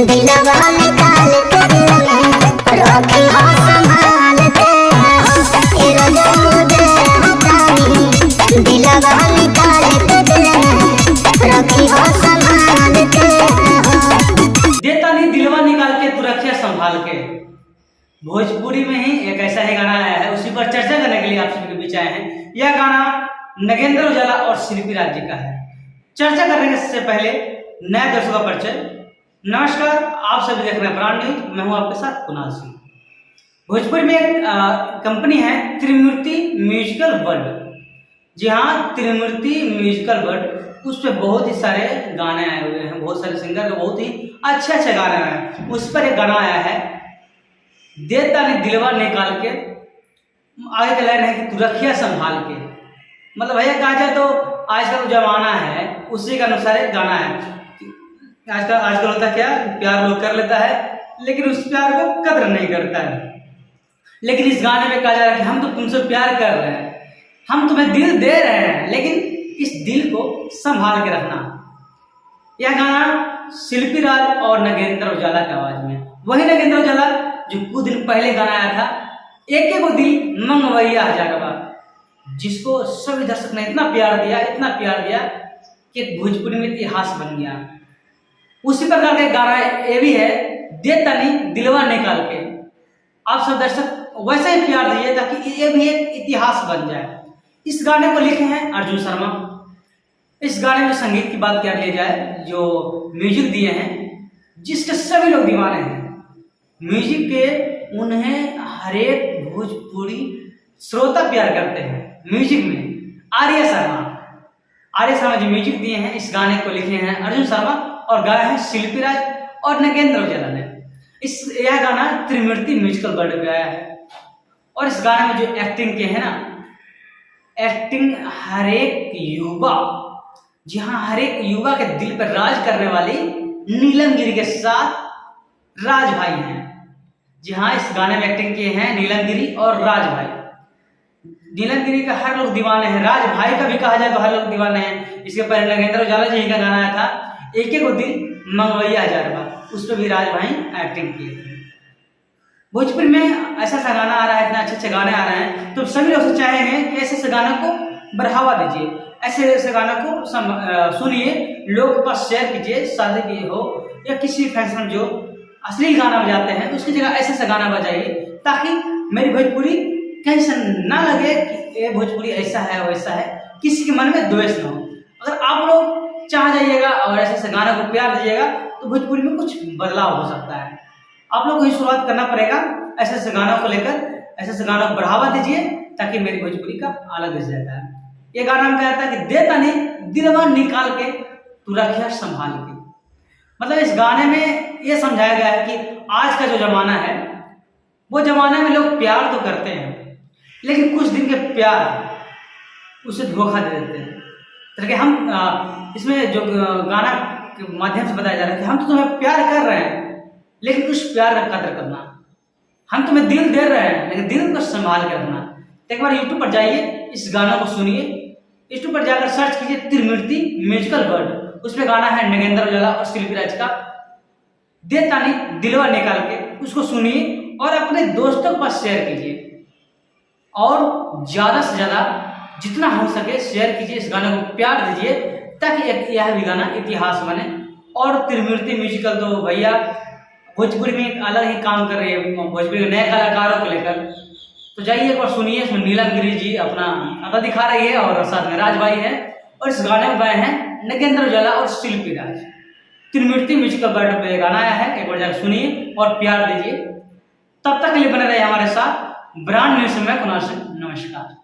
दिलवा निकाल के दिल में रखी हो संभाल के हो दिलवा निकाल के दिल में रखी हो संभाल के हो। देता नहीं दिलवा निकाल के तू रखिया संभाल के। भोजपुरी में ही एक ऐसा ही गाना आया है, उसी पर चर्चा करने के लिए आप सभी के बीच आए हैं। यह गाना नगेंद्र उजाला और शिल्पी राज जी का है। चर्चा करने से पहले नए दर्शकों का परिचय। नमस्कार, आप सभी देख रहे हैं ब्रांड न्यूज। मैं हूं आपके साथ कुणाल सिंह। भोजपुरी में एक कंपनी है त्रिमूर्ति म्यूजिकल वर्ल्ड। जी हाँ, त्रिमूर्ति म्यूजिकल वर्ल्ड, उस पर बहुत ही सारे गाने आए हुए हैं, बहुत सारे सिंगर के बहुत ही अच्छे अच्छे गाने आए हैं। उस पर एक गाना आया है, देता नहीं दिलवा निकाल के। आगे का लाइन है कि तू रखिया संभाल के। मतलब भैया कहा जाए तो आज का जो जमाना है उसी के अनुसार एक गाना है। आजकल होता क्या, प्यार लोग कर लेता है लेकिन उस प्यार को कदर नहीं करता है। लेकिन इस गाने में कहा जा रहा है कि हम तो तुमसे प्यार कर रहे हैं, हम तुम्हें दिल दे रहे हैं, लेकिन इस दिल को संभाल के रखना। यह गाना शिल्पी राज और नगेंद्र उजाला की आवाज में। वही नगेंद्र उजाला जो कुछ दिन पहले गाना आया था, एक एक दिल मंगवैया जगवा, जिसको सभी दर्शक ने इतना प्यार दिया कि भोजपुरी में इतिहास बन गया। उसी प्रकार का गाना ये भी है, देता नहीं दिलवा निकाल के। आप सब दर्शक वैसे ही प्यार दीजिए ताकि ये भी एक इतिहास बन जाए। इस गाने को लिखे हैं अर्जुन शर्मा। इस गाने में संगीत की बात कर ली जाए, जो म्यूजिक दिए हैं, जिसके सभी लोग दीवाने हैं म्यूजिक के, उन्हें हर एक भोजपुरी श्रोता प्यार करते हैं। म्यूजिक में आर्य शर्मा जी म्यूजिक दिए हैं। इस गाने को लिखे हैं अर्जुन शर्मा और गाया है शिल्पी राज और नगेंद्र उजाला ने। यह गाना त्रिमूर्ति म्यूजिकल वर्ल्ड पे आया है। और इस गाने में जो एक्टिंग के हैं ना, एक्टिंग हर एक युवा, जी हाँ, हर एक युवा के दिल पर राज करने वाली नीलम गिरी के साथ राज भाई हैं। जी हाँ, इस गाने में एक्टिंग किए हैं नीलम गिरी और राज भाई। नीलम गिरी का हर लोग दीवाने हैं, राज भाई का भी कहा जाए तो हर लोग दीवाने हैं। इसके पहले नगेंद्र उजाला जी का गाना आया था, एक एक दिल मंगवैया जगवा, उस पर भी राज भाई एक्टिंग किए थे। भोजपुरी में ऐसा गाना आ रहा है, इतने अच्छे गाने आ रहे हैं, तो सभी लोग चाहेंगे कि ऐसे गानों को बढ़ावा दीजिए, ऐसे गानों को सुनिए, लोगों के पास शेयर कीजिए। शादी की हो या किसी फंक्शन जो अश्लील गाना बजाते हैं, उसकी जगह ऐसे गाना बजाइए ताकि मेरी भोजपुरी कहीं से ना लगे कि ये भोजपुरी ऐसा है वैसा है, किसी के मन में द्वेष ना हो। अगर आप लोग चाह जाइएगा और ऐसे गाना को प्यार दीजिएगा तो भोजपुरी में कुछ बदलाव हो सकता है। आप लोग को ही शुरुआत करना पड़ेगा, ऐसे गानों को लेकर ऐसे गानों को बढ़ावा दीजिए ताकि मेरी भोजपुरी का अलग इज्जत है। ये गाना हम कहता है कि देता नहीं दिलवा निकाल के तू रखिया संभाल के। मतलब इस गाने में ये समझाया गया है कि आज का जो जमाना है, वो जमाने में लोग प्यार तो करते हैं लेकिन कुछ दिन के प्यार उसे धोखा दे देते हैं। तो कि हम इसमें जो गाना के माध्यम से बताया जा रहा है कि हम तो तुम्हें प्यार कर रहे हैं लेकिन उस प्यार का कदर करना। हम तुम्हें दिल दे रहे हैं लेकिन दिल को संभाल के रखना। तो एक बार यूट्यूब पर जाइए, इस गाना को सुनिए। यूट्यूब पर जाकर सर्च कीजिए त्रिमूर्ति म्यूजिकल वर्ल्ड, उसमें गाना है नगेंद्र उजाला और शिल्पी राज का, देता नहीं दिलवा निकाल के। उसको सुनिए और अपने दोस्तों के पास शेयर कीजिए और ज़्यादा से ज़्यादा जितना हो सके शेयर कीजिए, इस गाने को प्यार दीजिए ताकि यह भी गाना इतिहास बने। और त्रिमूर्ति म्यूजिकल तो भैया भोजपुरी में एक अलग ही काम कर रही है, भोजपुरी के नए कलाकारों को लेकर। तो जाइए एक बार सुनिए, इसमें नीलम गिरी जी अपना अदा दिखा रही है और साथ में राज भाई है। और इस गाने में गाए हैं नगेंद्र उजाला और शिल्पी राज। त्रिमूर्ति म्यूजिकल वर्ल्ड पे गाना आया है, एक बार जाकर सुनिए और प्यार दीजिए। तब तक के लिए बने रहे हमारे साथ ब्रांड न्यूज में। कुणाल सिंह, नमस्कार।